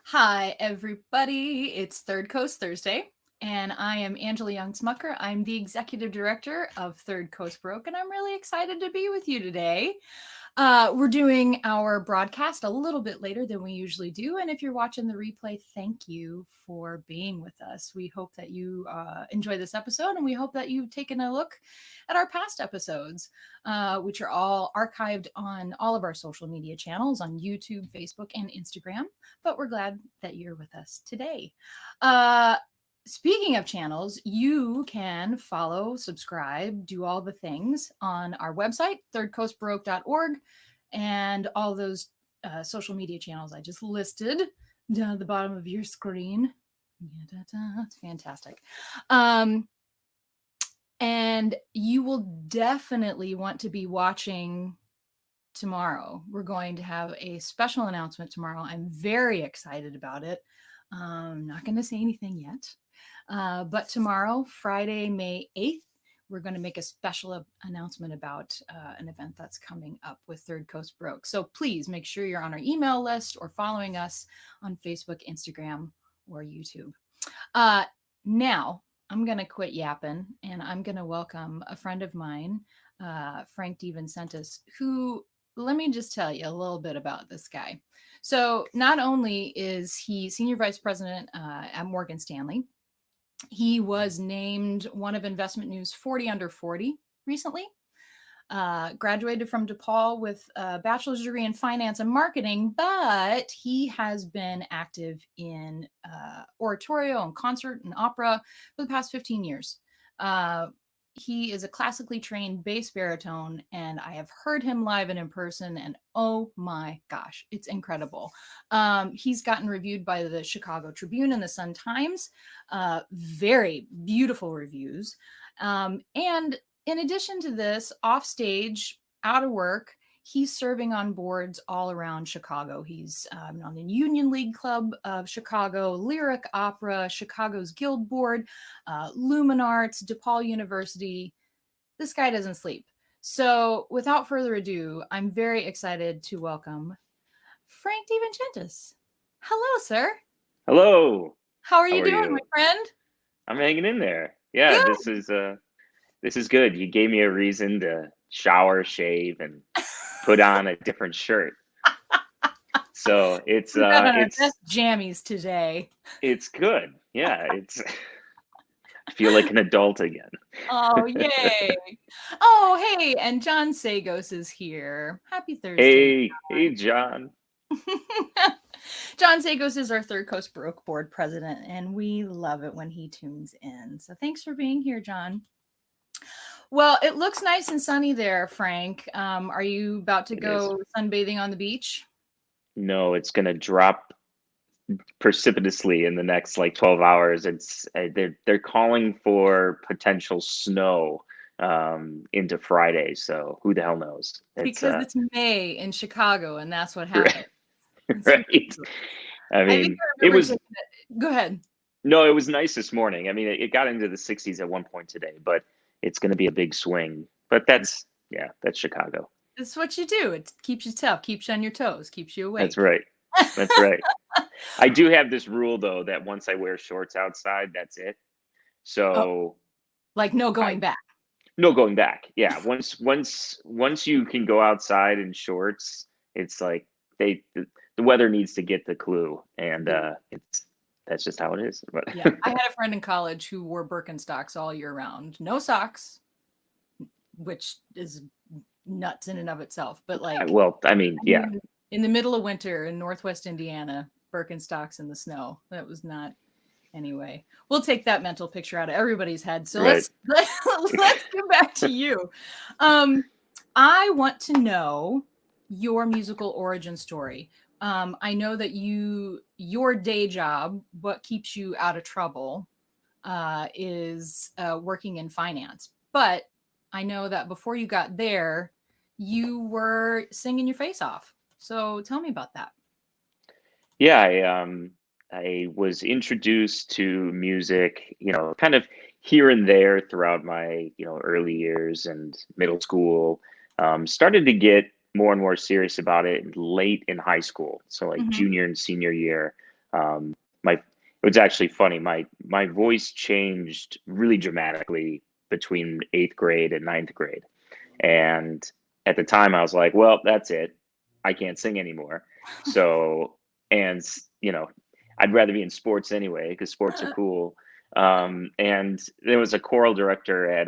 Hi, everybody. It's Third Coast Thursday, and I am Angela Young Smucker. I'm the executive director of Third Coast Baroque, and I'm really excited to be with you today. We're doing our broadcast a little bit later than we usually do, and if you're watching the replay, thank you for being with us. We hope that you enjoy this episode, and we hope that you've taken a look at our past episodes, which are all archived on all of our social media channels on YouTube, Facebook, and Instagram. But we're glad that you're with us today. Speaking of channels, you can follow, subscribe, do all the things on our website, thirdcoastbaroque.org, and all those social media channels I just listed down at the bottom of your screen. It's fantastic. And you will definitely want to be watching tomorrow. We're going to have a special announcement tomorrow. I'm very excited about it. I'm not going to say anything yet. But tomorrow, Friday, May 8th, we're going to make a special announcement about an event that's coming up with Third Coast Baroque. So please make sure you're on our email list or following us on Facebook, Instagram, or YouTube. Now, I'm going to quit yapping and I'm going to welcome a friend of mine, Frank DeVincentis, who, let me just tell you a little bit about this guy. So not only is he senior vice president at Morgan Stanley, he was named one of Investment News 40 under 40 recently. Graduated from DePaul with a bachelor's degree in finance and marketing, but he has been active in oratorio and concert and opera for the past 15 years. He is a classically trained bass baritone, and I have heard him live and in person, and oh my gosh, it's incredible. He's gotten reviewed by the Chicago Tribune and the Sun Times. Very beautiful reviews. And in addition to this, offstage, out of work, he's serving on boards all around Chicago. He's on the Union League Club of Chicago, Lyric Opera, Chicago's Guild Board, Luminarts, DePaul University. This guy doesn't sleep. So without further ado, I'm very excited to welcome Frank DeVincentis. Hello, sir. Hello. How are How you are doing, you? my friend? I'm hanging in there. Yeah, Good. this is good. You gave me a reason to shower, shave, and put on a different shirt. So We got on our best jammies today. it's good. Yeah, it's I feel like an adult again. Oh, yay. Oh, hey, and John Sagos is here. Happy Thursday. Hey, John. John Sagos is our Third Coast Baroque Board president, and we love it when he tunes in. So thanks for being here, John. Well, it looks nice and sunny there, Frank. Are you about to It is. go sunbathing on the beach? No, it's gonna drop precipitously in the next like 12 hours. They're calling for potential snow into Friday. So who the hell knows? Because it's May in Chicago, and that's what Right. happened. Right. I I think mean, I it remember was taking it. Go ahead. no, it was nice this morning. I mean, it got into the 60s at one point today, but it's going to be a big swing. But that's Chicago. It's what you do. It keeps you tough, keeps you on your toes, keeps you That's awake. right. That's right. I do have this rule though that once I wear shorts outside, that's it. Oh, So like no going I back. no going back. Yeah, once you can go outside in shorts, it's like the weather needs to get the clue, and that's just how it is. But Yeah, I had a friend in college who wore Birkenstocks all year round. No socks, which is nuts in and of itself. But like, well, I mean, yeah, in the middle of winter in Northwest Indiana, Birkenstocks in the snow. That was not. Anyway, we'll take that mental picture out of everybody's head. So right. let's get back to you. I want to know your musical origin story. I know that your day job, what keeps you out of trouble, is working in finance. But I know that before you got there, you were singing your face off. So tell me about that. Yeah, I was introduced to music, kind of here and there throughout my, early years and middle school. Started to get more and more serious about it late in high school, so like Mm-hmm. junior and senior year. My it was actually funny. My voice changed really dramatically between 8th grade and 9th grade. And at the time I was like, well, that's it. I can't sing anymore. So, and I'd rather be in sports anyway because sports are cool. And there was a choral director at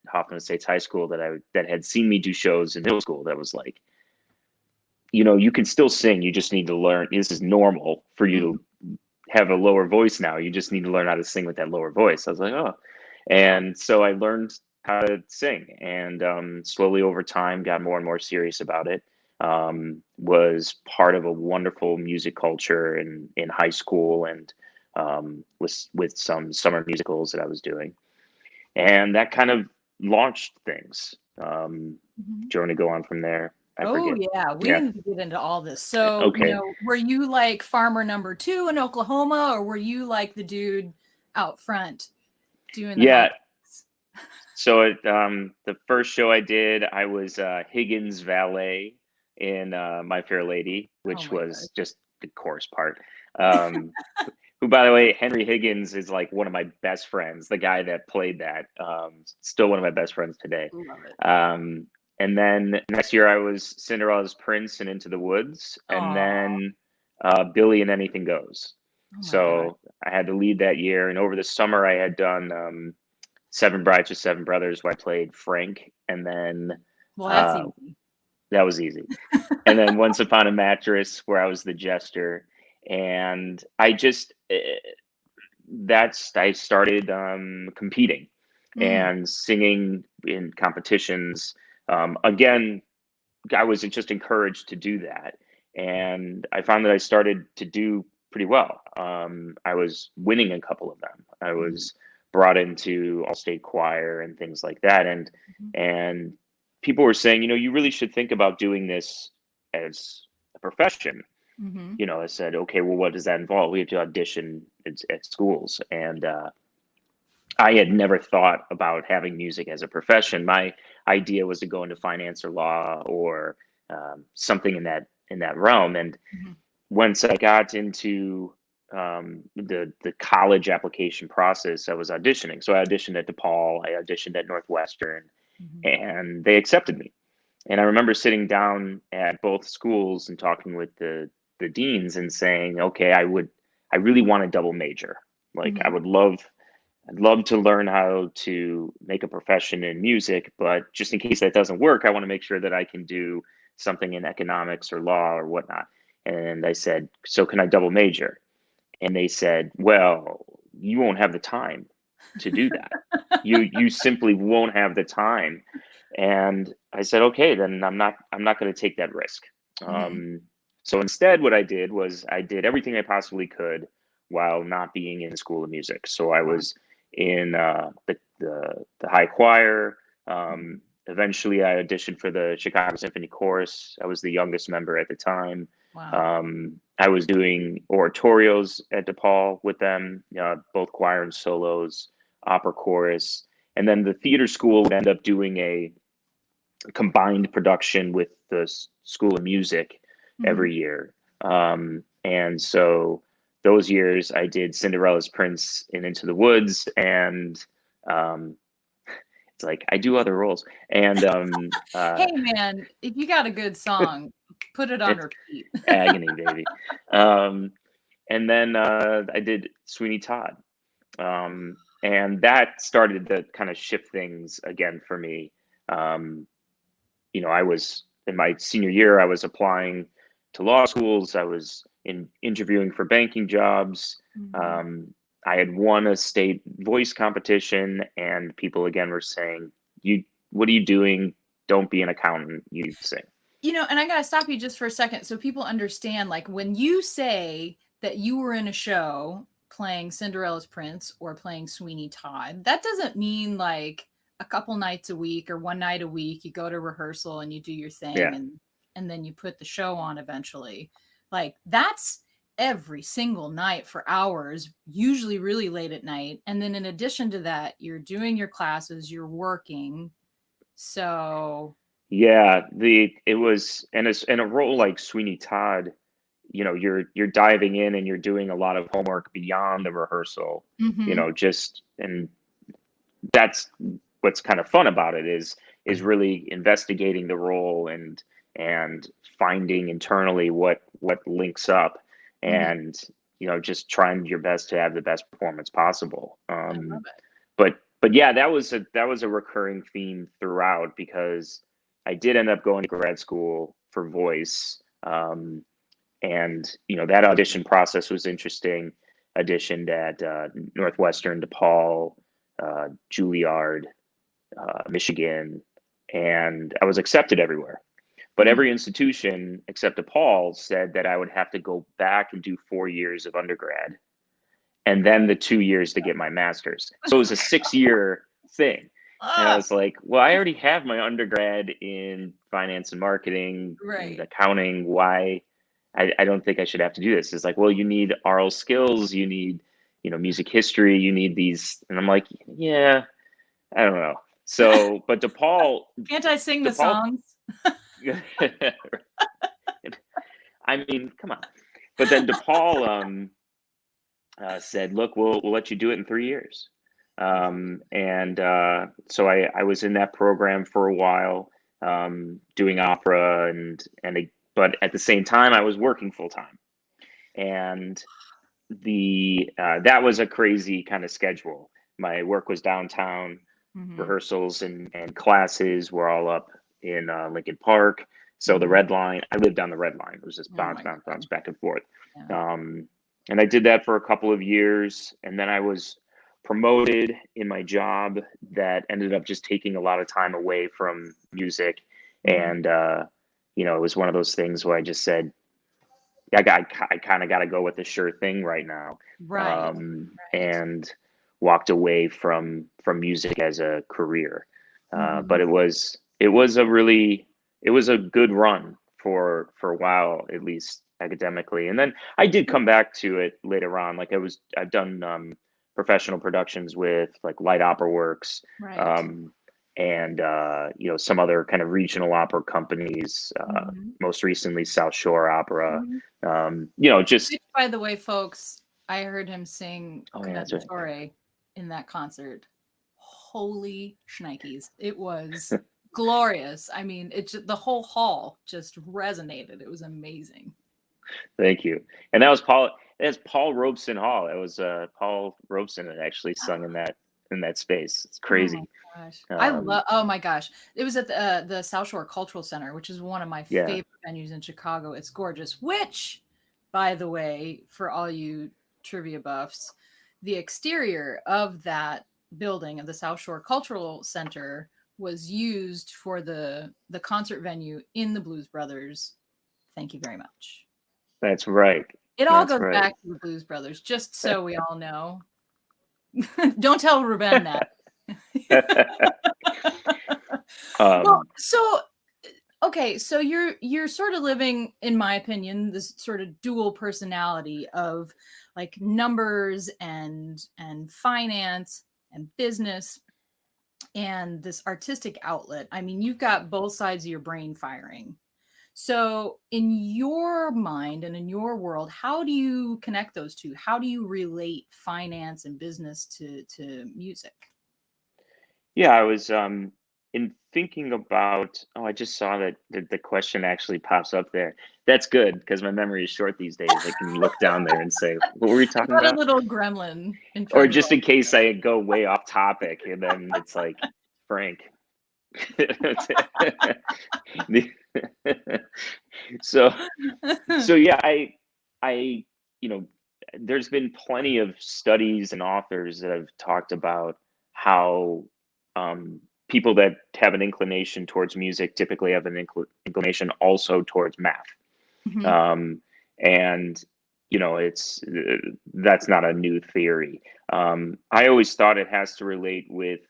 Hoffman Estates High School that had seen me do shows in middle school that was like, you can still sing. You just need to learn. This is normal for you to have a lower voice now. You just need to learn how to sing with that lower voice. I was like, oh. And so I learned how to sing, and slowly over time got more and more serious about it. Was part of a wonderful music culture in high school, and with some summer musicals that I was doing. And that kind of launched things. Mhm. Do you want to go on from there? I Oh forget. yeah, we Yeah. need to get into all this. So, Okay. were you like farmer number two in Oklahoma, or were you like the dude out front doing the high Yeah. notes? So the first show I did, I was Higgins' valet in My Fair Lady, Oh which my gosh. was just the chorus part. Um, who, by the way, Henry Higgins is like one of my best friends. The guy that played that, still one of my best friends today. Love it. Um, and then next year I was Cinderella's Prince and Into the Woods, and Oh, then Billy and Anything Goes. oh my gosh. So I had to lead that year, and over the summer I had done. Seven Brides for Seven Brothers, where I played Frank, and then Well, that's uh, easy. that was easy. And then Once Upon a Mattress, where I was the jester, and I started competing Mm, and singing in competitions. Again, I was just encouraged to do that, and I found that I started to do pretty well. I was winning a couple of them. I mhm, was brought into all state choir and things like that, and mhm, and people were saying, you really should think about doing this as a profession. mhm, I said, okay, well, what does that involve? We have to audition at schools, and I had never thought about having music as a profession. My idea was to go into finance or law or something in that realm. And mhm, once I got into the college application process, I was auditioning. So I auditioned at DePaul, I auditioned at Northwestern, mhm, and they accepted me. And I remember sitting down at both schools and talking with the deans and saying, okay, I really want a double major. Like mhm, I'd love to learn how to make a profession in music, but just in case that doesn't work, I want to make sure that I can do something in economics or law or whatnot. And I said, so can I double major? And they said, well, you won't have the time to do that. You simply won't have the time. And I said, okay, then I'm not going to take that risk. mhm. Um, so instead, what I did was I did everything I possibly could while not being in the School of Music. So I Wow. was in the high choir. Mhm. Eventually, I auditioned for the Chicago Symphony Chorus. I was the youngest member at the time. Wow. I was doing oratorios at DePaul with them, both choir and solos, opera chorus, and then the theater school would end up doing a combined production with the School of Music Mhm. every year. And so those years I did Cinderella's Prince and Into the Woods, and um, it's like I do other roles, and Hey man, if you got a good song, put it on it's repeat. agony, baby. Um, and then I did Sweeney Todd, and that started to kind of shift things again for me. Um, I was in my senior year, I was applying to law schools, I was interviewing for banking jobs. Mhm. Um, I had won a state voice competition, and people again were saying, "You, what are you doing? Don't be an accountant. You sing." And I gotta stop you just for a second so people understand, like when you say that you were in a show playing Cinderella's Prince or playing Sweeney Todd, that doesn't mean like a couple nights a week or one night a week, you go to rehearsal and you do your thing Yeah, and then you put the show on eventually. Like that's every single night for hours, usually really late at night. And then in addition to that, you're doing your classes, you're working. So yeah. It was, and as in a role like Sweeney Todd, you're diving in and you're doing a lot of homework beyond the rehearsal, Mm-hmm. and that's what's kind of fun about it is really investigating the role and finding internally what links up, Mm-hmm. and just trying your best to have the best performance possible. I love it. But yeah, that was a recurring theme throughout, because I did end up going to grad school for voice. And that audition process was interesting. Auditioned at Northwestern, DePaul, Juilliard, Michigan, and I was accepted everywhere. But Mm. every institution except DePaul said that I would have to go back and do 4 years of undergrad, and then the 2 years to get my master's. So it was a 6 year thing. And I Ah, was like, well, I already have my undergrad in finance and marketing and right. accounting. Why? I don't think I should have to do this. It's like, well, you need oral skills, you need, music history, you need these. And I'm like, yeah, I don't know. So, but Can't I sing the DePaul, songs? I mean, come on. But then DePaul said, look, we'll let you do it in 3 years. And so I was in that program for a while, doing opera, but at the same time I was working full time. And the that was a crazy kind of schedule. My work was downtown, Mm-hmm. rehearsals and classes were all up in Lincoln Park. So the Mm-hmm. Red Line, I lived on the Red Line. It was just Oh bounce, my bounce, bounce God. back and forth. Yeah. Um, and I did that for a couple of years, and then I was promoted in my job that ended up just taking a lot of time away from music. Mm-hmm. And it was one of those things where I just said, I kind of got to go with the sure thing right now, Right. Right. and walked away from music as a career. Mm-hmm. But it was a good run for a while, at least academically. And then I did come back to it later on. Like I've done professional productions with like Light Opera Works, Right. um, and some other kind of regional opera companies. Mm-hmm. Most recently, South Shore Opera. Mm-hmm. Just Which, by the way, folks, I heard him sing oh yeah, that's right. Commendatore in that concert. Holy shnikes. It was glorious. I mean, the whole hall just resonated. It was amazing. Thank you. And that was Paul. That's Paul Robeson Hall. It was Paul Robeson that actually sung in that space. It's Oh my crazy. gosh. Um, Oh my gosh. It was at the South Shore Cultural Center, which is one of my yeah. favorite venues in Chicago. It's gorgeous, which, by the way, for all you trivia buffs, the exterior of that building of the South Shore Cultural Center was used for the concert venue in the Blues Brothers. Thank you very much. That's right. It all That's goes right. back to the Blues Brothers, just so we all know. Don't tell Ruben that. Well, um, so okay, so you're sort of living, in my opinion, this sort of dual personality of like numbers and finance and business and this artistic outlet. I mean, you've got both sides of your brain firing. So, in your mind and in your world, how do you connect those two? How do you relate finance and business to music? yeah, I was in thinking about. Oh, I just saw that the question actually pops up there. That's good because my memory is short these days. I can look down there and say, "What were we I talking got a about?" little gremlin in Or charge of just all. in case I go way off topic, and then it's like, Frank. so so yeah, I you know there's been plenty of studies and authors that have talked about how people that have an inclination towards music typically have an inclination also towards math. Mhm. um, and it's that's not a new theory. I always thought it has to relate with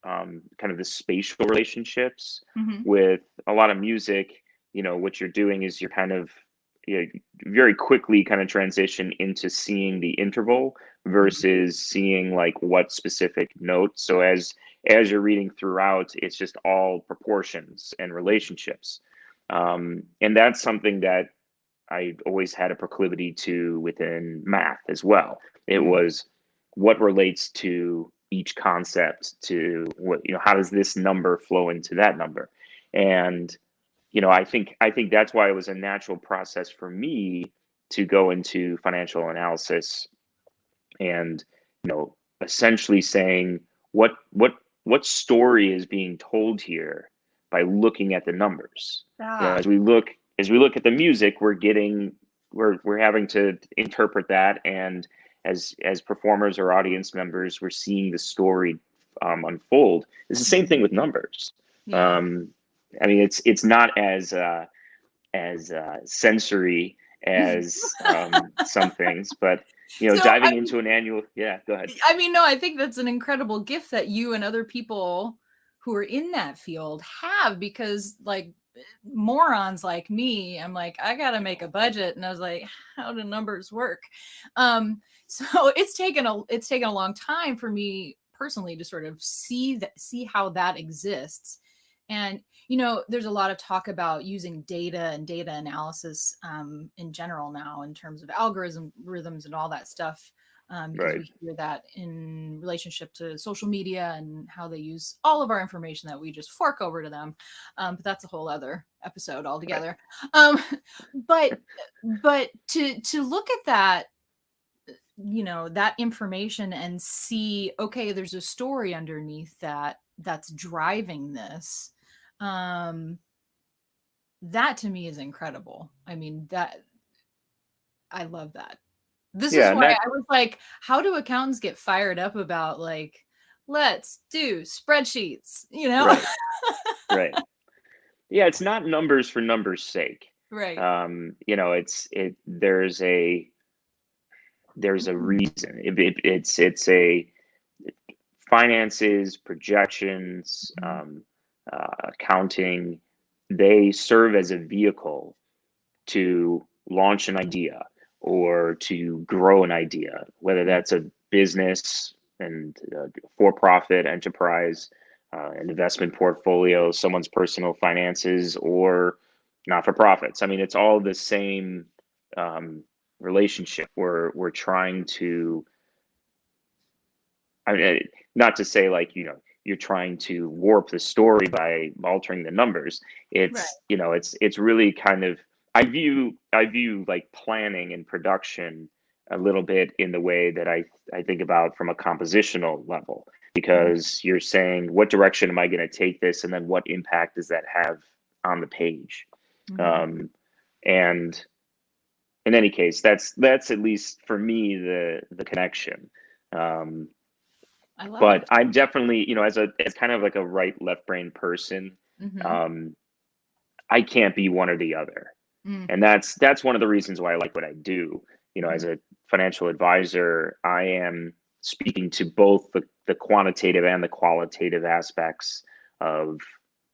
kind of the spatial relationships Mhm. with a lot of music. What you're doing is you're kind of very quickly kind of transition into seeing the interval Mhm. versus seeing like what specific note. So as you're reading throughout, it's just all proportions and relationships. And that's something that I always had a proclivity to within math as well. It Mm. was what relates to each concept, to what, how does this number flow into that number? And I think that's why it was a natural process for me to go into financial analysis, and essentially saying what story is being told here by looking at the numbers. Ah, As we look at the music, we're having to interpret that, and as performers or audience members, we're seeing the story unfold. It's the same thing with numbers. yeah. um, I mean, it's not as sensory as some things, but So diving into an annual. Yeah, go ahead. no, I think that's an incredible gift that you and other people who are in that field have, because like morons like me, I'm like, I got to make a budget. And I was like, how do numbers work? So it's taken a long time for me personally to sort of see how that exists. And there's a lot of talk about using data and data analysis in general now, in terms of algorithms and all that stuff, because Right. we hear that in relationship to social media and how they use all of our information that we just fork over to them. But that's a whole other episode Right. altogether. Um, but to look at that, that information and see, okay, there's a story underneath that's driving this. Um, that to me is incredible. I mean, that I love that. This is Yeah, and why that. I was like, how do accountants get fired up about, like, let's do spreadsheets, Right. Right. Yeah, it's not numbers for numbers sake. Right. There's a reason. It's a finances, projections, Mhm. accounting. They serve as a vehicle to launch an idea or to grow an idea, whether Yeah. that's a business and for-profit enterprise, an investment portfolio, someone's personal finances, or not-for-profits. I mean, it's all the same um, relationship. We're trying to, I mean, not to say like, you're trying to warp the story by altering the numbers. Right. It's really kind of, I view like planning and production a little bit in the way that I think about from a compositional level, Mhm. because you're saying, what direction am I going to take this, and then what impact does that have on the page? Mhm. And in any case, that's at least for me the connection. Um, I love but it. I'm definitely, as kind of like a right left brain person, Mhm. um, I can't be one or the other, Mm. and that's one of the reasons why I like what I do. As Mhm. a financial advisor, I am speaking to both the quantitative and the qualitative aspects of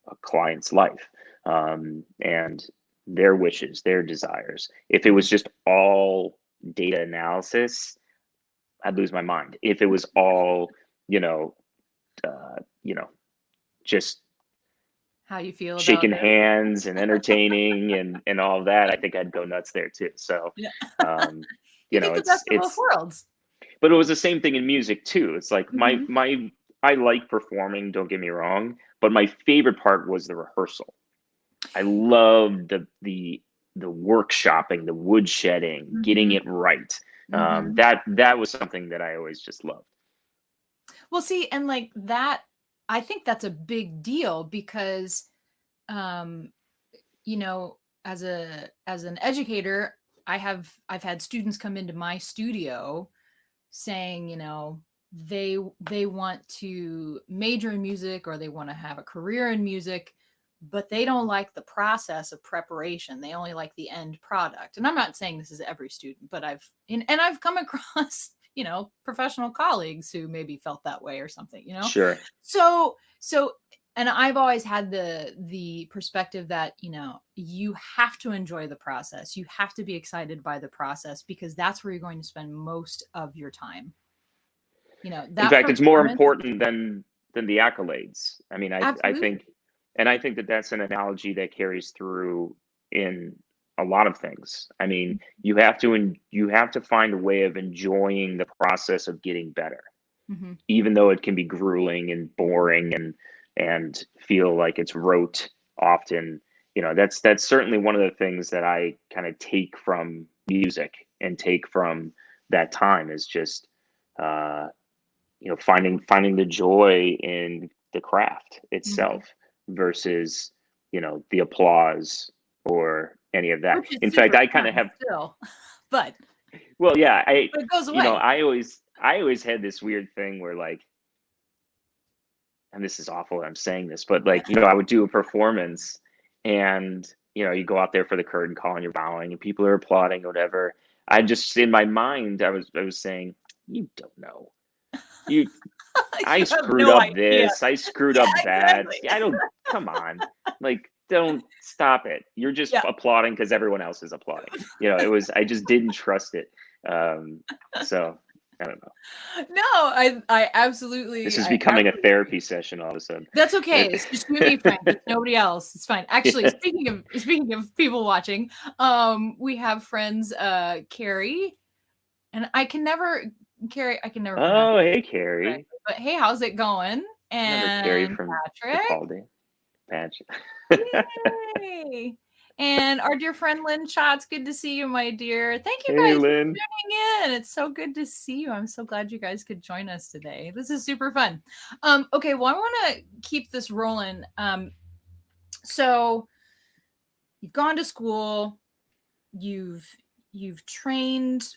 a client's life, and their wishes, their desires. If it Mhm. was just all data analysis, I'd lose my mind. If it was all, you know, uh, you know, just How you feel about shaking everything. hands and entertaining and all of that, I think I'd go nuts there too. So, Yeah. um, You get the best of both it's, worlds. but it was the same thing in music too. It's like Mhm. I like performing, don't get me wrong, but my favorite part was the rehearsal. I loved the workshopping, the woodshedding, getting Mhm. it right. Mhm. That was something that I always just loved. Well, see, and like that, I think that's a big deal because, um, you know, as an educator, I've had students come into my studio saying, they want to major in music or they want to have a career in music, but they don't like the process of preparation. They only like the end product. And I'm not saying this is every student, but I've come across, professional colleagues who maybe felt that way or something. Sure. So and I've always had the perspective that, you have to enjoy the process. You have to be excited by the process because that's where you're going to spend most of your time. In That fact, it's more performance. important than the accolades. I mean, I Absolutely. think, and I think that that's an analogy that carries through in a lot of things. I mean, you have to find a way of enjoying the process of getting better, Mm-hmm. even though it can be grueling and boring and feel like it's rote often. That's certainly one of the things that I kind of take from music and take from that time is just uh, finding the joy in the craft Mm-hmm. itself versus the applause or any of that. Which is In fact, super I kind of fun have, still, but well, yeah, it goes you know away. I always had this weird thing where, like, and this is awful that I'm saying this, but, like, I would do a performance and, you go out there for the curtain call and you're bowing and people are applauding or whatever. I just, in my mind, I was saying, you don't know. You I You have screwed no up idea. this, I screwed Yeah, up that. exactly. I don't, come on. Like, don't stop it. You're just Yeah. applauding because everyone else is applauding. I just didn't trust it. Um, so I don't know. No, I This absolutely is I becoming a absolutely therapy session all of a sudden. That's okay. It's just you and me, Frank. It's nobody else. It's fine. Actually, speaking of people watching, we have friends, Carrie, and I can never pronounce Oh, hey, it Carrie. correctly. But hey, how's it going? Remember Carrie And from the Patrick. call day patch? Yay! And our dear friend Lynn Schatz, good to see you, my dear. Thank you Hey, guys for Lynn. tuning in. It's so good to see you. I'm so glad you guys could join us today. This is super fun. Okay, well, I want to keep this rolling. So you've gone to school, you've trained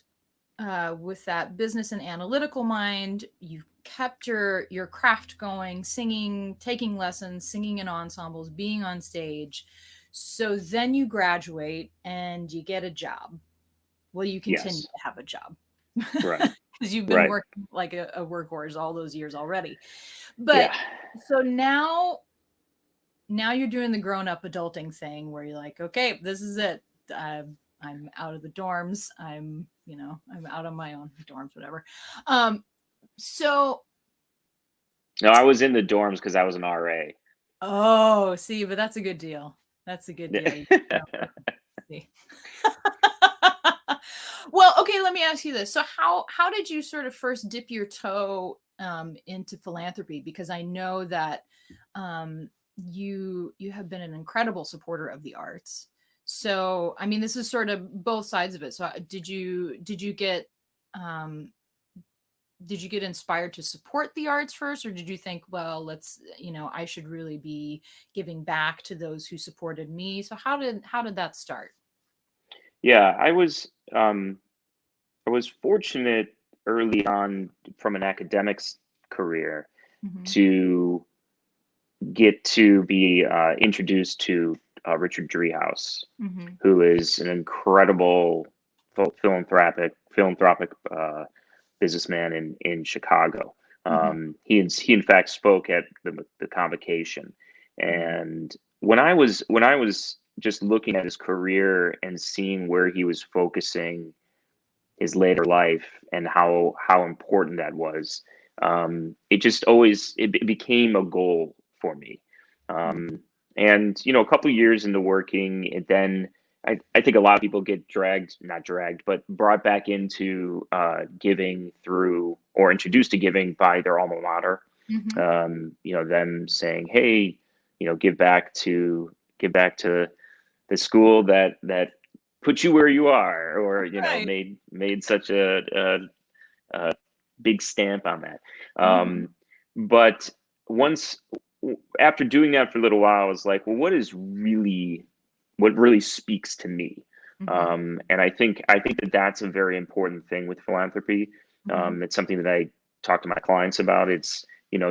with that business and analytical mind. You've kept your craft going, singing, taking lessons, singing in ensembles, being on stage. So then you graduate and you get a job. Well, you continue Yes. to have a job Right. because you've been Right. working like a workhorse all those years already. But Yeah. so now you're doing the grown up adulting thing where you're like, okay, this is it. I'm out of the dorms. I'm out on my own dorms, whatever. Um, so, No, I was in the dorms because I was an RA. oh, see, but that's a good deal. That's a good deal. See. Well, okay, let me ask you this. So how did you sort of first dip your toe into philanthropy? Because I know that you have been an incredible supporter of the arts. So, I mean, this is sort of both sides of it. So, um, did you get inspired to support the arts first, or did you think, well, I should really be giving back to those who supported me? So, how did that start? Yeah, I was fortunate early on from an academics career Hmm. to get to be introduced to Richard Driehaus, Hmm. who is an incredible philanthropic businessman in Chicago. Hmm. He in fact spoke at the convocation, Hmm. and when I was just looking at his career and seeing where he was focusing his later life and how important that was. It just always it became a goal for me. Um, and a couple of years into working, it then I think a lot of people get not dragged, but brought back into giving through or introduced to giving by their alma mater. Hmm. Them saying, "Hey, give back to the school that put you where you are, or Right. made such a big stamp on that." Mhm. But once after doing that for a little while, I was like, well, what really speaks to me? Mhm. And I think that that's a very important thing with philanthropy. Mhm. It's something that I talk to my clients about. It's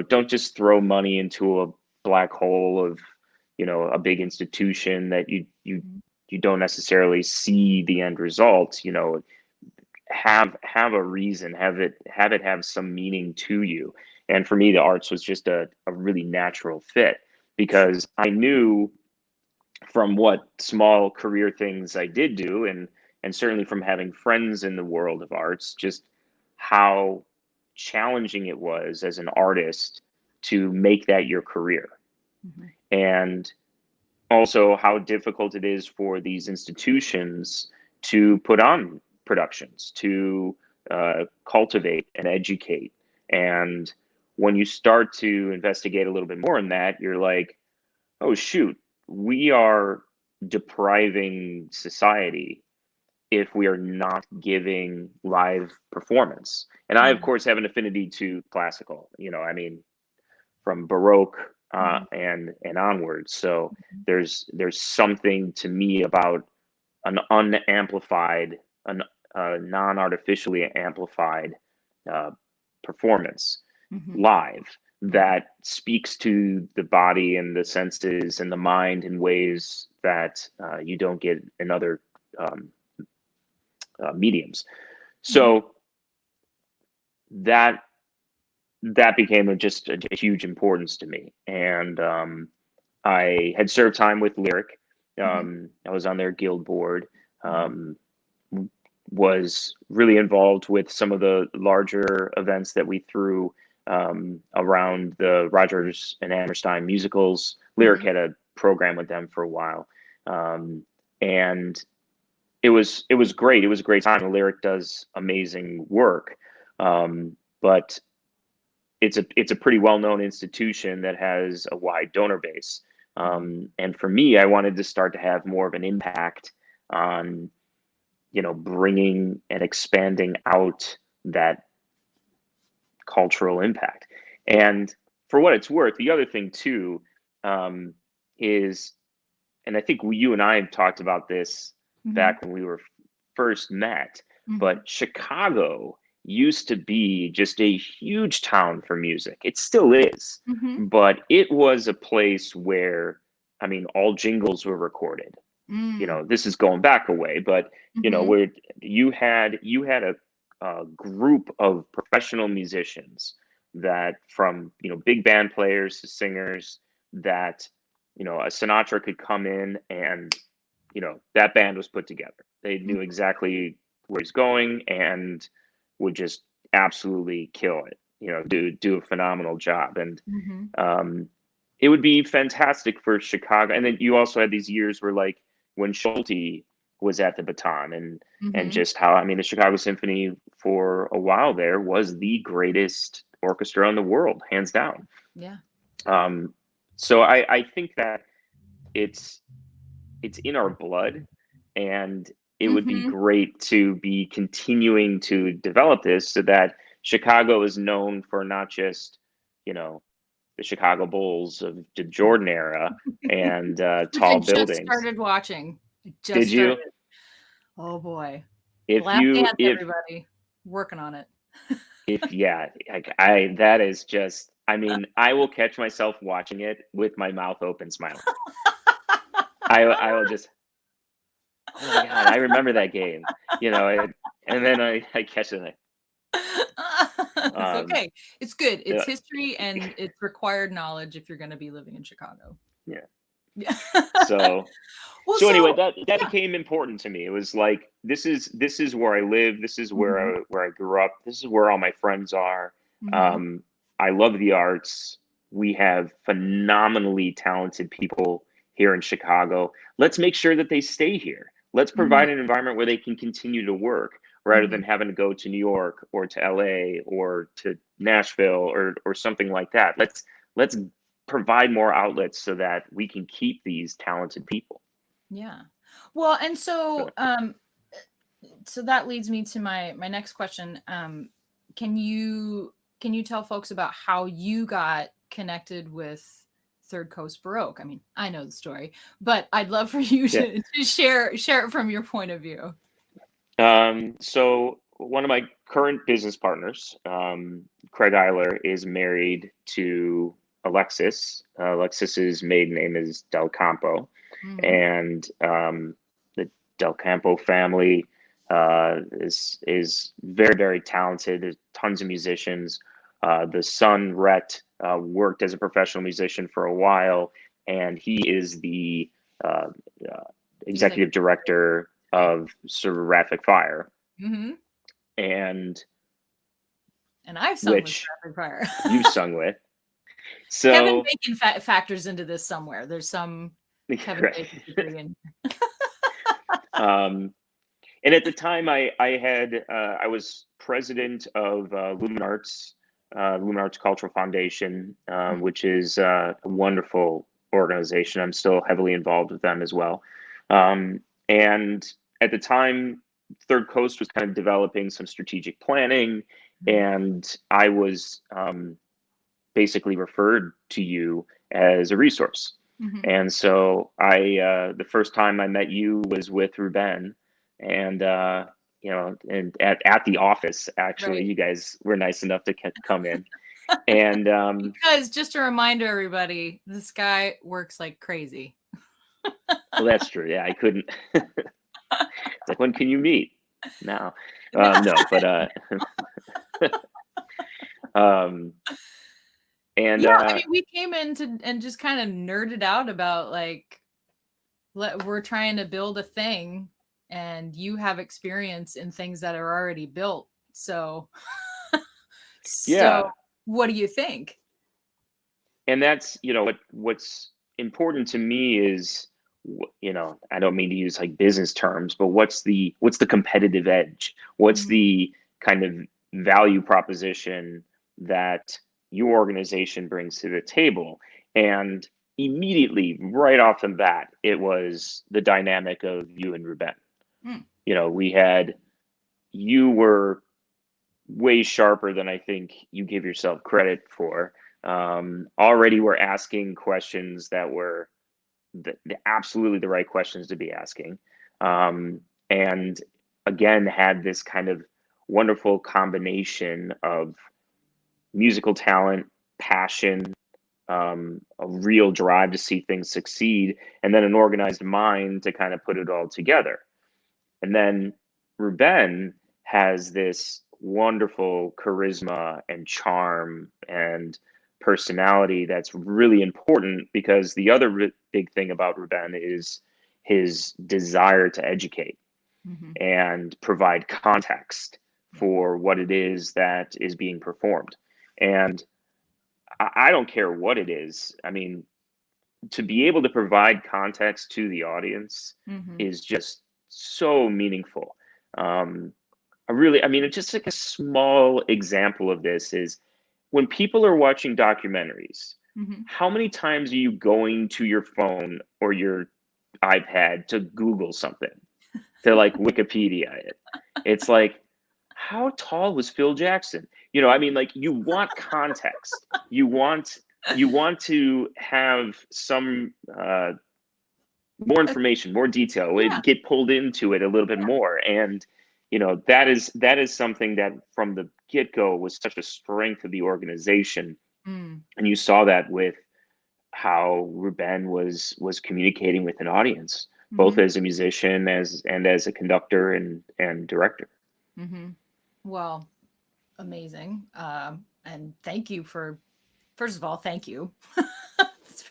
don't just throw money into a black hole of a big institution that Mhm. you don't necessarily see the end result. Have a reason, have it have some meaning to you. And for me, the arts was just a really natural fit because I knew from what small career things I did do, and certainly from having friends in the world of arts, just how challenging it was as an artist to make that your career. Mhm. And also how difficult it is for these institutions to put on productions, to cultivate and educate. And when you start to investigate a little bit more in that, you're like, oh, shoot, we are depriving society if we are not giving live performance. And I, of Yeah. course, have an affinity to classical, I mean, from Baroque Mhm. and onwards. So there's something to me about an unamplified, an non-artificially amplified uh, performance Mhm. live Mhm. that speaks to the body and the senses and the mind in ways that you don't get in other um, mediums. Yeah. So that that became just a huge importance to me, and I had served time with Lyric. Mhm. I was on their guild board. Mhm. Um, was really involved with some of the larger events that we threw around the Rodgers and Hammerstein musicals. Lyric Mhm. had a program with them for a while, and it was great. It was a great time. And Lyric does amazing work, but it's a pretty well known institution that has a wide donor base. Mhm. And for me, I wanted to start to have more of an impact on bringing and expanding out that cultural impact. And for what it's worth, the other thing too um, is, and I think you and I had talked about this Mhm. back when we were first met, Mhm. but Chicago used to be just a huge town for music. It still is, Mhm. but it was a place where, I mean, all jingles were recorded. Mm. This is going back a way, but Mhm. where you had a group of professional musicians that, from big band players to singers, that a Sinatra could come in and that band was put together. They knew exactly where he's going and would just absolutely kill it. Do a phenomenal job. And Mhm. um, it would be fantastic for Chicago. And then you also had these years where, like, when Schulte was at the baton, and Mhm. just how, I mean, the Chicago Symphony for a while there was the greatest orchestra in the world, hands down. Yeah. Um, so I think that it's it's in our blood, and it would be Mhm. great to be continuing to develop this so that Chicago is known for not just you know the Chicago Bulls of the Jordan era and Which I tall just buildings. started watching. I just Did started. you? Oh boy. If Last you Dance, everybody. Working on it. if yeah, like, I that is just, I mean, I will catch myself watching it with my mouth open smiling. I will just, oh my god, I remember that game. And then I catch it. It's Um, okay. It's good. uh, It's history and it's required knowledge if you're gonna be living in Chicago. yeah. Yeah. So Well, so anyway, so that yeah. became important to me. It was like, this is where I live. This is Mhm. where I grew up. This is where all my friends are. Mhm. Um, I love the arts. We have phenomenally talented people here in Chicago. Let's make sure that they stay here. Let's Mhm. provide an environment where they can continue to work rather Mhm. than having to go to New York or to LA or to Nashville or something like that. Let's provide more outlets so that we can keep these talented people. Yeah. Well, and So, so that leads me to my next question. Can you can you tell folks about how you got connected with Third Coast Baroque? I mean, I know the story, but I'd love for you yeah. to share it from your point of view. So one of my current business partners, Craig Eiler, is married to Alexis. Alexis's maiden name is Del Campo, Mhm. and the Del Campo family is very, very talented. There's tons of musicians. The son Rhett worked as a professional musician for a while, and he is the uh, uh, executive Executive. director Okay. of Seraphic Fire, Mhm. and And I've sung with which Rapid Fire. you've sung with. Kevin So Bacon factors into this somewhere. There's some. Kevin Right. Bacon's degree in. Um, and at the time, I was president of Lumen Arts Cultural Foundation, Mm, which is a wonderful organization. I'm still heavily involved with them as well. And at the time, Third Coast was kind of developing some strategic planning, mhm. and I was basically referred to you as a resource. Mhm. And so the first time I met you was with Ruben, and and at the office, actually, Right. you guys were nice enough to come in. And Because just a reminder, everybody, this guy works like crazy. well, that's true. Yeah, I couldn't. It's like, when can you meet? No, no, but um, and Yeah, I mean, we came in to and just kind of nerded out about like we're trying to build a thing, and you have experience in things that are already built. So yeah, what do you think? and that's what's important to me is I don't mean to use like business terms, but what's the competitive edge, what's Mhm. the kind of value proposition that your organization brings to the table. And immediately right off the bat, it was the dynamic of you and Ruben. Mm. We had, you were way sharper than I think you give yourself credit for. Already we're asking questions that were absolutely the right questions to be asking. And again, had this kind of wonderful combination of musical talent, passion, a real drive to see things succeed, and then an organized mind to kind of put it all together. And then Ruben has this wonderful charisma and charm and personality that's really important, because the other big thing about Ruben is his desire to educate Mhm. and provide context Yeah. for what it is that is being performed. And I don't care what it is. I mean, to be able to provide context to the audience Mhm. is just so meaningful. Um, I mean, it's just like a small example of this is when people are watching documentaries, Mhm. how many times are you going to your phone or your iPad to Google something, to like Wikipedia it? It's like, how tall was Phil Jackson? I mean, like, you want context. You want to have some more information, more detail, Yeah. get pulled into it a little bit more. And that is something that from the get-go was such a strength of the organization. Mm. And you saw that with how Ruben was communicating with an audience, both Mhm. as a musician as a conductor and director. Mhm. Well, amazing. And thank you for first of all, thank you. It's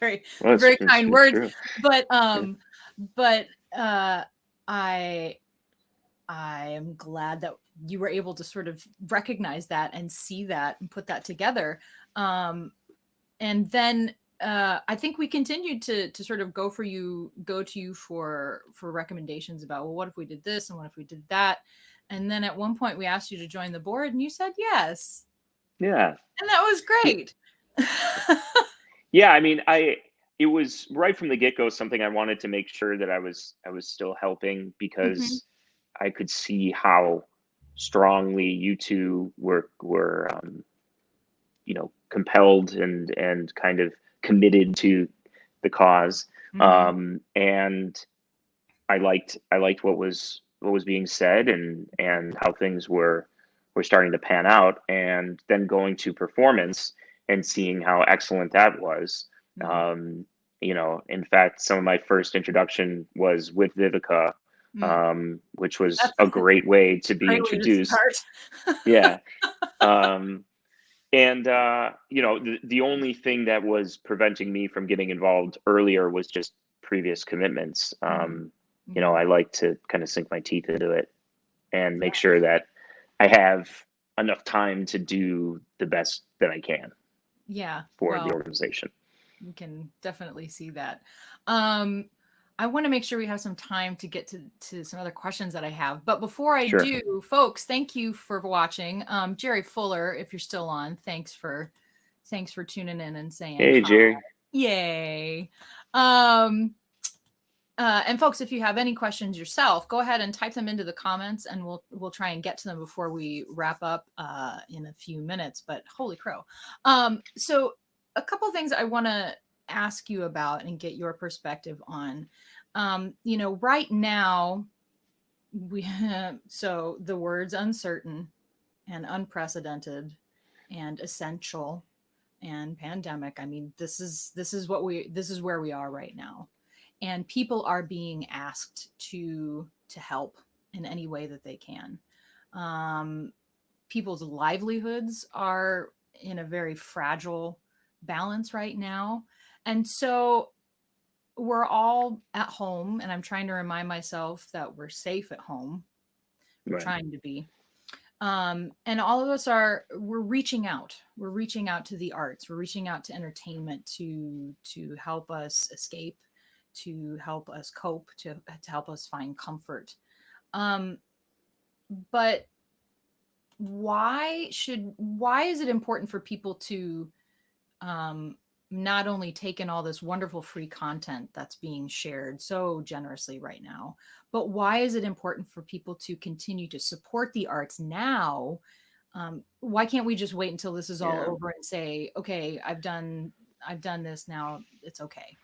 Well, very kind it's words. true. But Yeah. but I I am glad that you were able to sort of recognize that and see that and put that together. Um, and then I think we continued to sort of go to you for recommendations about, well, what if we did this and what if we did that? And then at one point we asked you to join the board and you said yes. Yeah. And that was great. Yeah, I mean, it was right from the get-go something I wanted to make sure that I was still helping, Mhm. because I could see how strongly you two were compelled and kind of committed to the cause. Mhm. And I liked what was being said, and how things were starting to pan out, and then going to performance and seeing how excellent that was. Mm. Um, in fact, some of my first introduction was with Vivica, Mm. which was That's a great way to a be great way to introduced. start. Yeah. Um, and the only thing that was preventing me from getting involved earlier was just previous commitments. Mhm. Mhm. I like to kind of sink my teeth into it and Yeah. make sure that I have enough time to do the best that I can Yeah. for the Well, organization. We can definitely see that. Um, I want to make sure we have some time to get to some other questions that I have. But before I Sure. do, folks, thank you for watching. Jerry Fuller, if you're still on, thanks for tuning in and saying Hey, hi. Jerry. Yay. Um, and folks, if you have any questions yourself, go ahead and type them into the comments, and we'll try and get to them before we wrap up in a few minutes. But holy crow! So a couple things I want to ask you about and get your perspective on. Right now we so the words uncertain and unprecedented and essential and pandemic. I mean, this is where we are right now, and people are being asked to help in any way that they can. Um, People's livelihoods are in a very fragile balance right now, and so we're all at home, and I'm trying to remind myself that we're safe at home. We're Right. trying to be, and all of us we're reaching out. We're reaching out to the arts. We're reaching out to entertainment to help us escape, to help us cope, to help us find comfort. um, but why is it important for people to um, not only take in all this wonderful free content that's being shared so generously right now, but why is it important for people to continue to support the arts now? Why can't we just wait until this is all Yeah. over and say, okay, I've done this now, it's okay?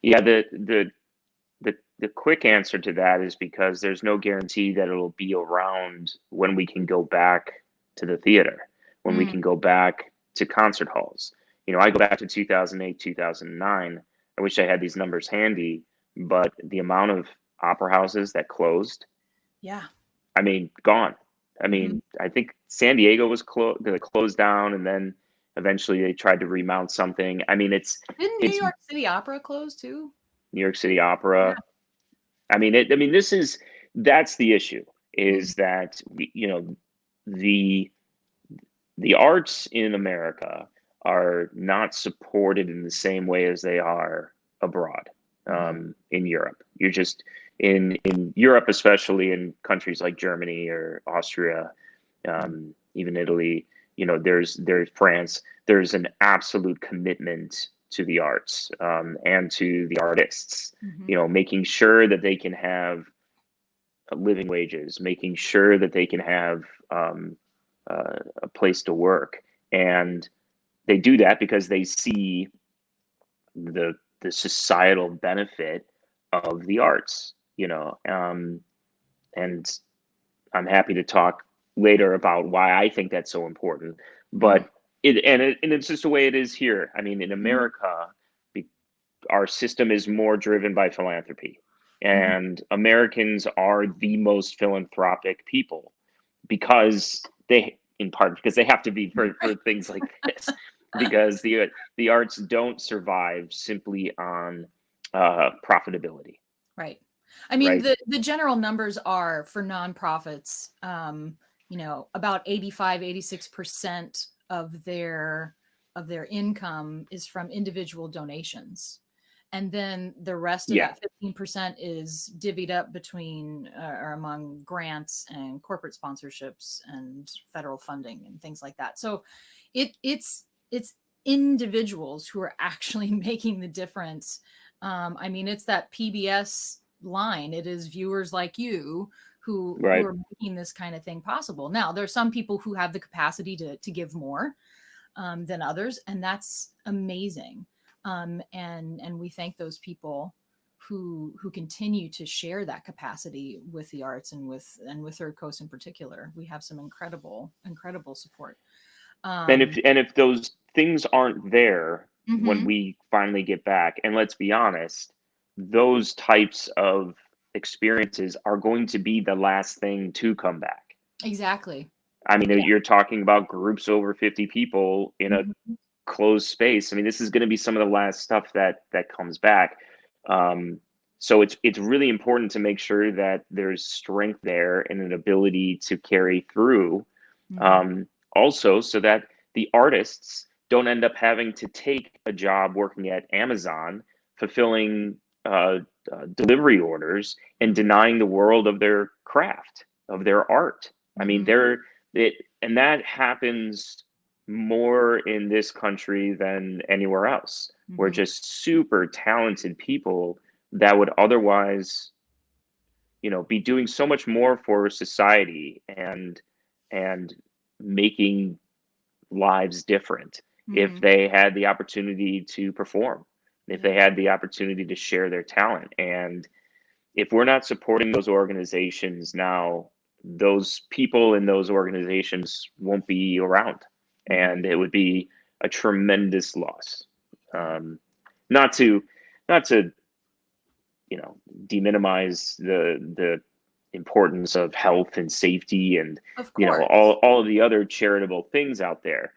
Yeah. The quick answer to that is because there's no guarantee that it'll be around when we can go back to the theater, when we Mm, can go back to concert halls. I go back to 2008, 2009. I wish I had these numbers handy, but the amount of opera houses that closed, yeah. I mean, gone. I Hmm. mean, I think San Diego was closed down, and then eventually they tried to remount something. I mean, Didn't New it's York City Opera close too? New York City Yeah. Opera. I mean, that's the issue Mhm. is that the the arts in America are not supported in the same way as they are abroad, Mhm. in Europe. You're just in Europe, especially in countries like Germany or Austria, Mhm. even Italy. There's France. There's an absolute commitment to the arts, and to the artists. Mhm. Making sure that they can have living wages, making sure that they can have a place to work, and they do that because they see the societal benefit of the arts. And I'm happy to talk later about why I think that's so important. Mhm. But it's just the way it is here. I mean, in Mhm. America, our system is more driven by philanthropy, Mhm. and Americans are the most philanthropic people because in part because they have to be for Right. things like this, because the arts don't survive simply on profitability, Right. I mean, right? the general numbers are for nonprofits, about 85, 86% of their income is from individual donations. And then the rest of Yeah, that 15% is divvied up between or among grants and corporate sponsorships and federal funding and things like that. So it's individuals who are actually making the difference. I mean, it's that PBS line. It is viewers like you who right. are making this kind of thing possible. Now, there are some people who have the capacity to give more than others, and that's amazing. And we thank those people who continue to share that capacity with the arts and with Third Coast in particular. We have some incredible support. And Um, if those things aren't there when mhm, we finally get back, and let's be honest, those types of experiences are going to be the last thing to come back. exactly. I mean, Yeah. you're talking about groups over 50 people in a Mhm. closed space. I mean, this is going to be some of the last stuff that comes back. Um, so it's really important to make sure that there's strength there and an ability to carry through. Mhm. Also, so that the artists don't end up having to take a job working at Amazon, fulfilling delivery orders and denying the world of their craft, of their art. I mean, and that happens more in this country than anywhere else. We're just super talented people that would otherwise, be doing so much more for society and making lives different if they had the opportunity to perform, if they had the opportunity to share their talent. And if we're not supporting those organizations now, those people in those organizations won't be around, and it would be a tremendous loss. Not to deminimize the importance of health and safety and Of course. all of the other charitable things out there.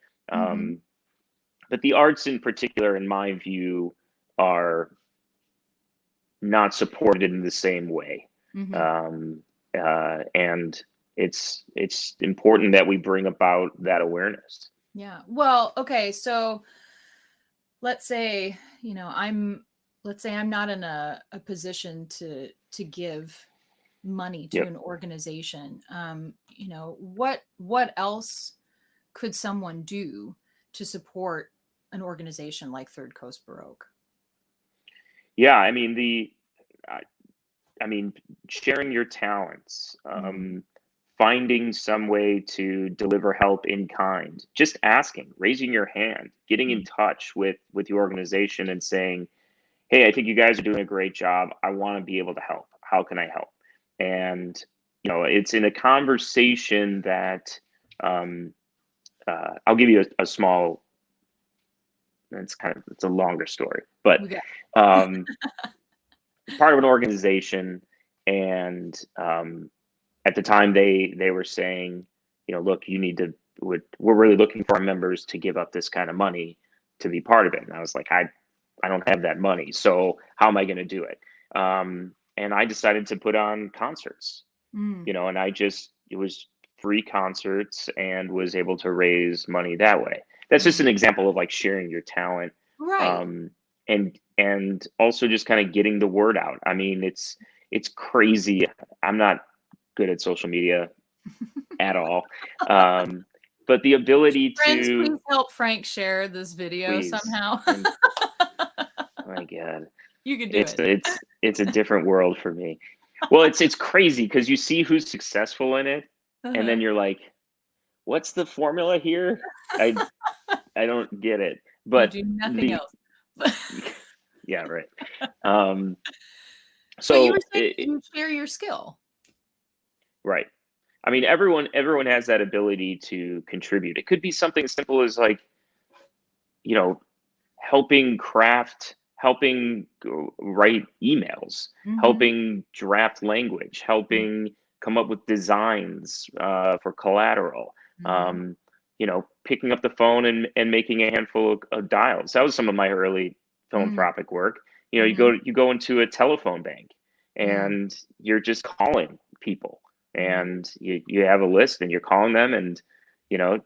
But the arts in particular, in my view, are not supported in the same way. And it's important that we bring about that awareness. Yeah. Well, okay. So let's say, I'm not in a position to give money to an organization. What else could someone do to support an organization like Third Coast Baroque? Yeah, I mean sharing your talents, finding some way to deliver help in kind, just asking, raising your hand, getting in touch with your organization and saying, hey, I think you guys are doing a great job. I want to be able to help. How can I help? And, it's in a conversation that I'll give you a small, it's a longer story, but part of an organization. And at the time they were saying, look, we're really looking for our members to give up this kind of money to be part of it. And I was like, I don't have that money. So how am I going to do it? And I decided to put on concerts, and it was free concerts and was able to raise money that way. That's just an example of like sharing your talent. Right. And also just kind of getting the word out. I mean, it's crazy. I'm not good at social media at all. But the ability Friends, to please help Frank share this video somehow. My God, you can do it. It's a different world for me. Well, it's crazy because you see who's successful in it, and then you're like, what's the formula here? I don't get it. But you do nothing else. Yeah, right. So you So were saying you share your skill. Right. I mean, everyone has that ability to contribute. It could be something as simple as like, helping craft, helping write emails, helping draft language, helping come up with designs for collateral, picking up the phone and making a handful of dials. That was some of my early philanthropic work. You go into a telephone bank and you're just calling people, and you have a list and you're calling them, and you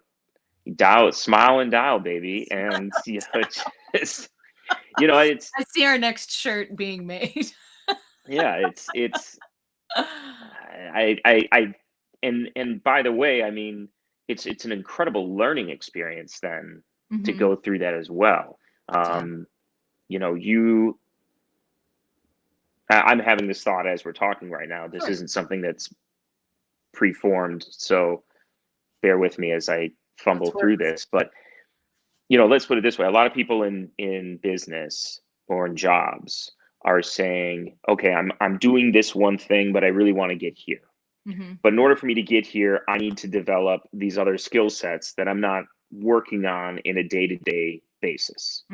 dial, smile and dial, baby. And it's I see our next shirt being made. yeah, and by the way, I mean, it's an incredible learning experience then to go through that as well. I'm having this thought as we're talking right now. This isn't something that's preformed, so bear with me as I fumble through this. But let's put it this way: a lot of people in business or in jobs are saying, okay, I'm doing this one thing, but I really want to get here. But in order for me to get here, I need to develop these other skill sets that I'm not working on in a day-to-day basis.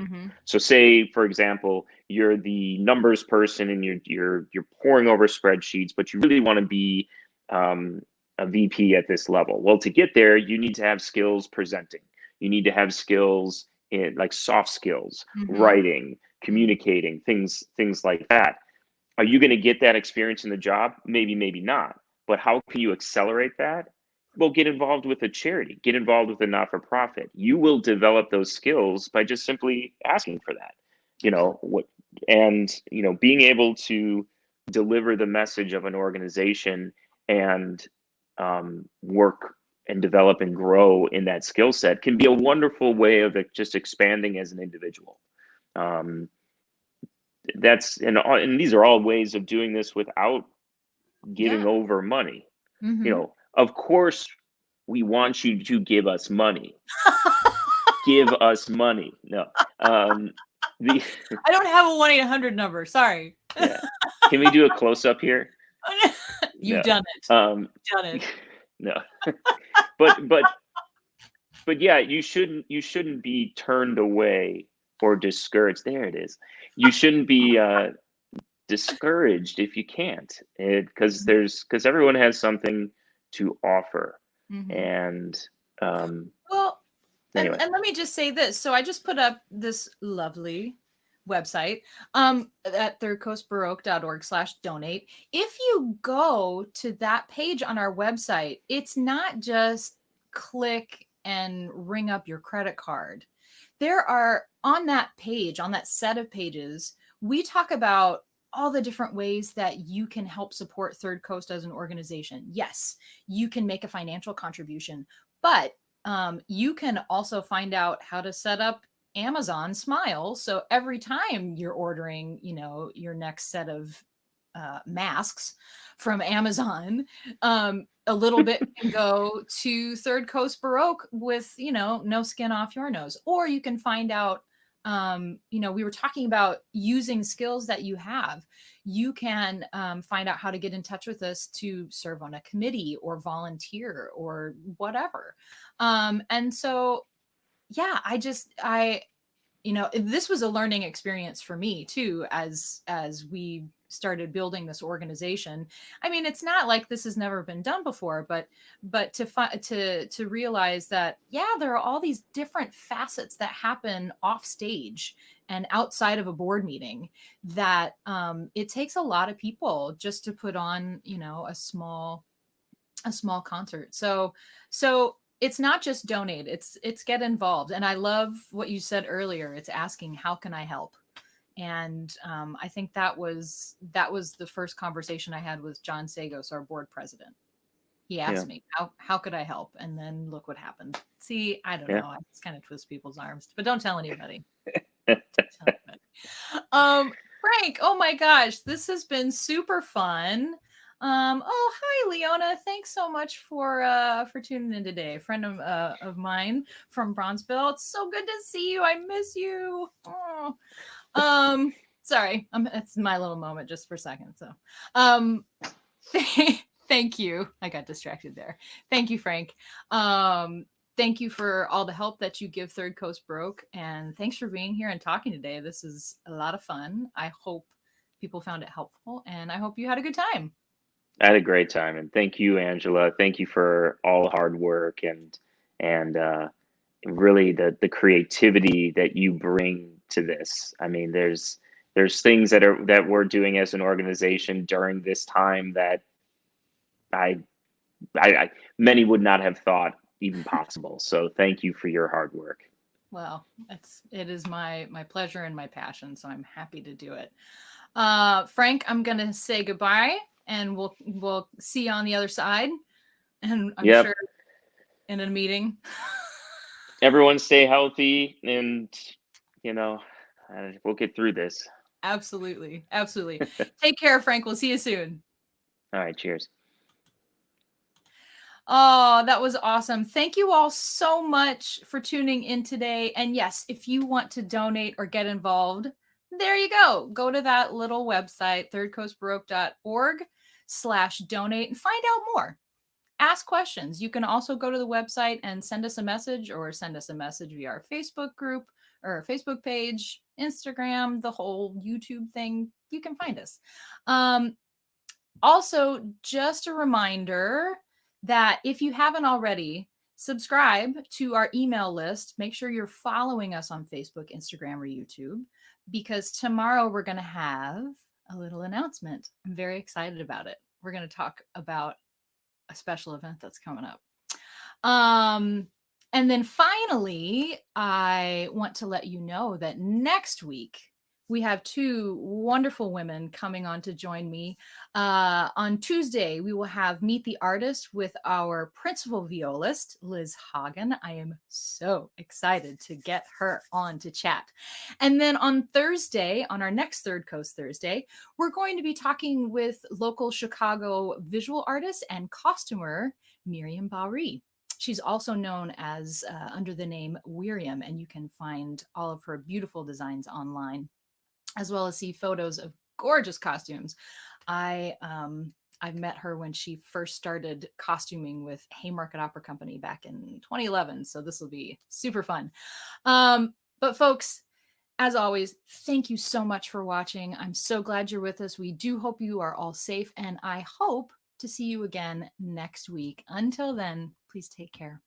So say, for example, you're the numbers person and you're poring over spreadsheets, but you really want to be a VP at this level. Well, to get there, you need to have skills presenting. You need to have skills in like soft skills, writing, communicating, things like that. Are you going to get that experience in the job? Maybe, maybe not. But how can you accelerate that? Well, get involved with a charity, get involved with a not-for-profit. You will develop those skills by just simply asking for that. You know, Absolutely. what and being able to deliver the message of an organization and work and develop and grow in that skill set can be a wonderful way of just expanding as an individual. Um, and these are all ways of doing this without giving Yeah. over money. Mm-hmm. Of course, we want you to give us money. Give us money. No. The I don't have a 1-800 number. Sorry. Yeah. Can we do a close up here? You've No. done it. Um, You've done it. no. but but but yeah, you shouldn't be turned away or discouraged. There it is. You shouldn't be discouraged if you can't, because everyone has something to offer. Mm-hmm. And um, Well, and anyway, let me just say this. So I just put up this lovely website at thirdcoastbaroque.org/donate. If you go to that page on our website, it's not just click and ring up your credit card. There are on that page, on that set of pages, we talk about all the different ways that you can help support Third Coast as an organization. Yes, you can make a financial contribution, but you can also find out how to set up Amazon Smile. So every time you're ordering, your next set of masks from Amazon, a little bit can go to Third Coast Baroque with, no skin off your nose. Or you can find out, we were talking about using skills that you have. You can find out how to get in touch with us to serve on a committee or volunteer or whatever. And so, yeah, this was a learning experience for me too, as we started building this organization. I mean, it's not like this has never been done before, but to realize that, yeah, there are all these different facets that happen off stage and outside of a board meeting, that it takes a lot of people just to put on, a small concert. So it's not just donate, it's get involved. And I love what you said earlier. It's asking, how can I help? And I think that was the first conversation I had with John Sagos, our board president. He yeah, asked me, how could I help? And then look what happened. See, I don't yeah. know. I just kind of twist people's arms, but don't tell anybody. Don't tell anybody. Frank, oh my gosh, this has been super fun. Oh, hi, Leona. Thanks so much for tuning in today. A friend of mine from Bronzeville. It's so good to see you. I miss you. Oh. Sorry, it's my little moment just for a second. So, um, thank you. I got distracted there. Thank you, Frank. Thank you for all the help that you give Third Coast Baroque, and thanks for being here and talking today. This is a lot of fun. I hope people found it helpful, and I hope you had a good time. I had a great time, and thank you, Angela. Thank you for all the hard work and really the creativity that you bring to this. I mean, there's things that we're doing as an organization during this time that I, I many would not have thought even possible. So thank you for your hard work. Well, it is my pleasure and my passion, so I'm happy to do it. Frank, I'm gonna say goodbye, and we'll see you on the other side, and I'm Yep. sure in a meeting. Everyone stay healthy, and you know, we'll get through this. Absolutely, absolutely. Take care, Frank. We'll see you soon. All right. Cheers. Oh, that was awesome. Thank you all so much for tuning in today. And yes, if you want to donate or get involved, there you go. Go to that little website, thirdcoastbaroque.org/donate, and find out more. Ask questions. You can also go to the website and send us a message, or send us a message via our Facebook group or Facebook page, Instagram, the whole YouTube thing. You can find us. Also, just a reminder that if you haven't already, subscribe to our email list. Make sure you're following us on Facebook, Instagram, or YouTube, because tomorrow we're going to have a little announcement. I'm very excited about it. We're going to talk about a special event that's coming up. And then finally, I want to let you know that next week we have two wonderful women coming on to join me. On Tuesday, we will have Meet the Artist with our principal violist, Liz Hagen. I am so excited to get her on to chat. And then on Thursday, on our next Third Coast Thursday, we're going to be talking with local Chicago visual artist and costumer, Miriam Bowery. She's also known as under the name Wiriam, and you can find all of her beautiful designs online, as well as see photos of gorgeous costumes. I've met her when she first started costuming with Haymarket Opera Company back in 2011, so this will be super fun. But folks, as always, thank you so much for watching. I'm so glad you're with us. We do hope you are all safe, and I hope to see you again next week. Until then, please take care.